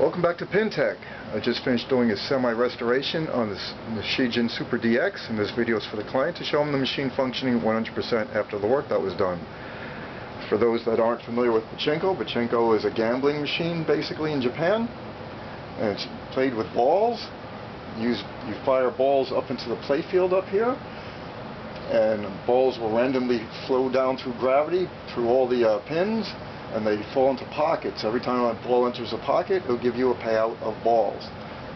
Welcome back to PinTech. I just finished doing a semi-restoration on this Nishijin Super DX, and this video is for the client to show him the machine functioning 100% after the work that was done. For those that aren't familiar with Pachinko is a gambling machine basically in Japan, and it's played with balls. You fire balls up into the playfield up here, and balls will randomly flow down through gravity through all the pins, and they fall into pockets. Every time a ball enters a pocket, it'll give you a payout of balls.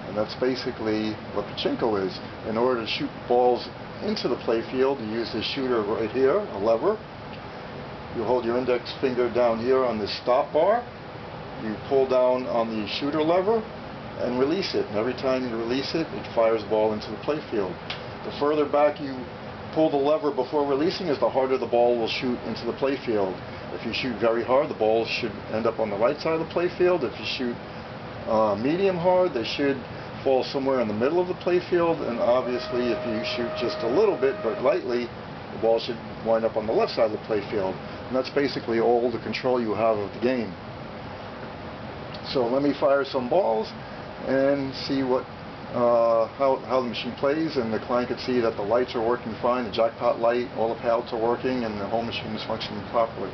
And that's basically what Pachinko is. In order to shoot balls into the playfield, you use this shooter right here, a lever. You hold your index finger down here on this stop bar. You pull down on the shooter lever and release it. And every time you release it, it fires a ball into the playfield. The further back you pull the lever before releasing is the harder the ball will shoot into the playfield. If you shoot very hard, the balls should end up on the right side of the playfield. If you shoot medium hard, they should fall somewhere in the middle of the playfield. And obviously, if you shoot just a little bit but lightly, the ball should wind up on the left side of the playfield. And that's basically all the control you have of the game. So let me fire some balls and see how the machine plays, and the client can see that the lights are working fine, the jackpot light, all the payouts are working, and the whole machine is functioning properly.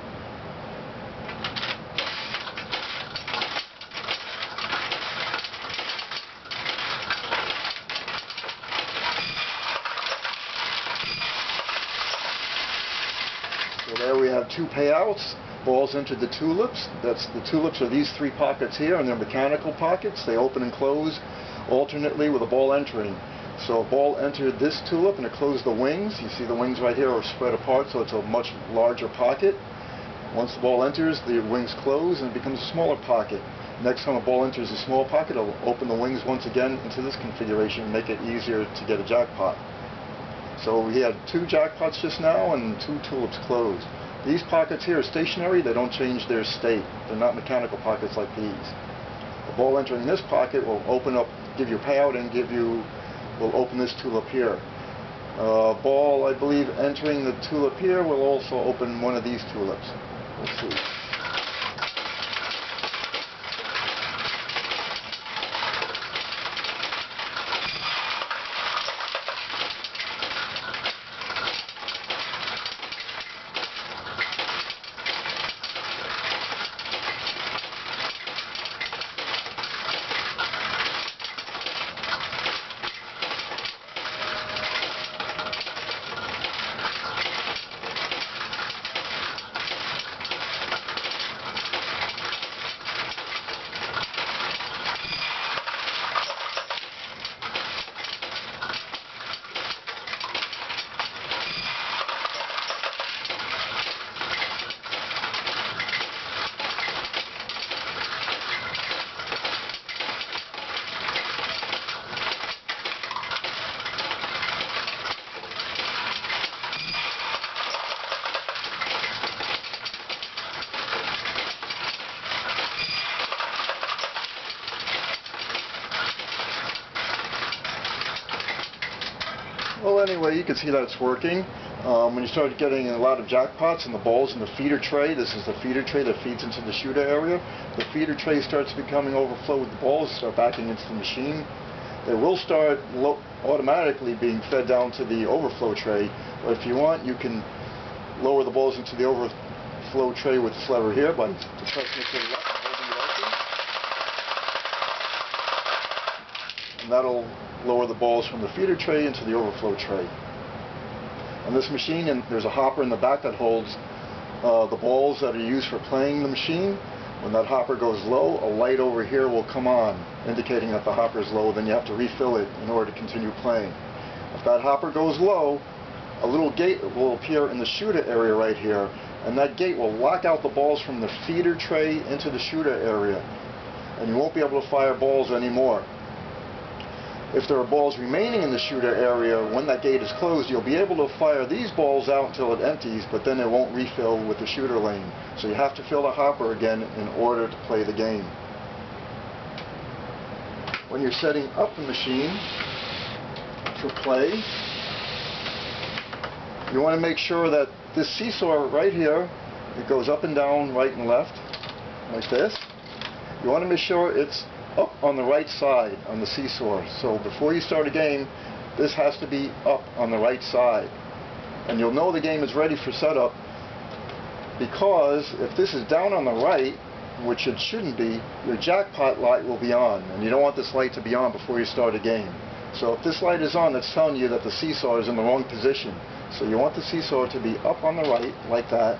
So there we have two payouts. Balls entered the tulips. The tulips are these three pockets here, and they're mechanical pockets. They open and close alternately with a ball entering. So a ball entered this tulip and it closed the wings. You see the wings right here are spread apart, so it's a much larger pocket. Once the ball enters, the wings close and it becomes a smaller pocket. Next time a ball enters a small pocket, it'll open the wings once again into this configuration and make it easier to get a jackpot. So we had two jackpots just now and two tulips closed. These pockets here are stationary. They don't change their state. They're not mechanical pockets like these. The ball entering this pocket will open up, give you a payout, and will open this tulip here. Ball, I believe, entering the tulip here will also open one of these tulips. Let's see. Well, anyway, you can see that it's working. When you start getting a lot of jackpots and the balls in the feeder tray, this is the feeder tray that feeds into the shooter area. The feeder tray starts becoming overflow with the balls, start backing into the machine. They will start automatically being fed down to the overflow tray. But if you want, you can lower the balls into the overflow tray with this lever here by pressing it to the left and holding it open. And that'll lower the balls from the feeder tray into the overflow tray. On this machine, and there's a hopper in the back that holds the balls that are used for playing the machine. When that hopper goes low, a light over here will come on, indicating that the hopper is low. Then you have to refill it in order to continue playing. If that hopper goes low, a little gate will appear in the shooter area right here, and that gate will lock out the balls from the feeder tray into the shooter area, and you won't be able to fire balls anymore. If there are balls remaining in the shooter area, when that gate is closed, you'll be able to fire these balls out until it empties, but then it won't refill with the shooter lane. So you have to fill the hopper again in order to play the game. When you're setting up the machine for play, you want to make sure that this seesaw right here, it goes up and down, right and left, like this. You want to make sure it's up on the right side on the seesaw. So before you start a game, this has to be up on the right side. And you'll know the game is ready for setup because if this is down on the right, which it shouldn't be, your jackpot light will be on, and you don't want this light to be on before you start a game. So if this light is on, that's telling you that the seesaw is in the wrong position. So you want the seesaw to be up on the right, like that.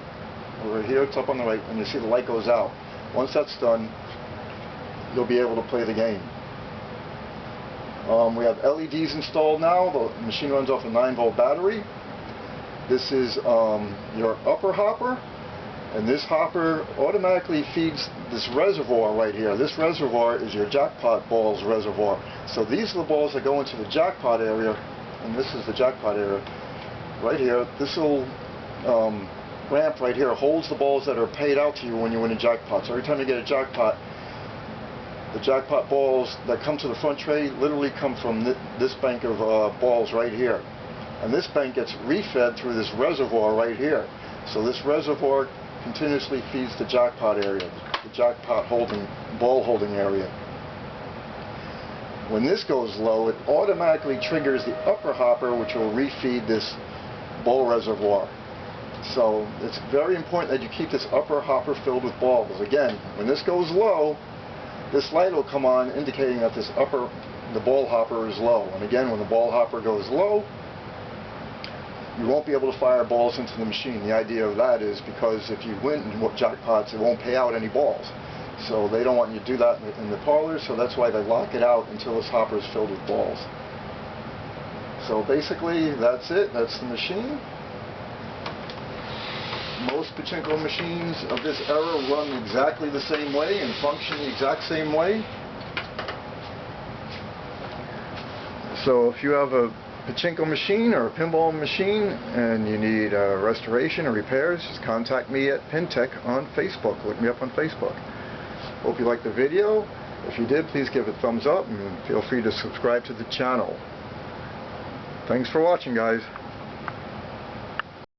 Over here it's up on the right, and you see the light goes out. Once that's done, you'll be able to play the game. We have LEDs installed now. The machine runs off a 9-volt battery. This is your upper hopper, and this hopper automatically feeds this reservoir right here. This reservoir is your jackpot balls reservoir. So these are the balls that go into the jackpot area, and this is the jackpot area right here. This little ramp right here holds the balls that are paid out to you when you win a jackpot. So every time you get a jackpot, the jackpot balls that come to the front tray literally come from this bank of balls right here. And this bank gets refed through this reservoir right here. So this reservoir continuously feeds the jackpot area, the jackpot ball holding area. When this goes low, it automatically triggers the upper hopper, which will refeed this ball reservoir. So it's very important that you keep this upper hopper filled with balls. Again, when this goes low, this light will come on indicating that the ball hopper is low. And again, when the ball hopper goes low, you won't be able to fire balls into the machine. The idea of that is because if you win jackpots, it won't pay out any balls. So they don't want you to do that in the parlor, so that's why they lock it out until this hopper is filled with balls. So basically, that's it. That's the machine. Most pachinko machines of this era run exactly the same way and function the exact same way. So if you have a pachinko machine or a pinball machine and you need restoration or repairs, just contact me at Pintech on Facebook. Look me up on Facebook. Hope you liked the video. If you did, please give it a thumbs up and feel free to subscribe to the channel. Thanks for watching, guys.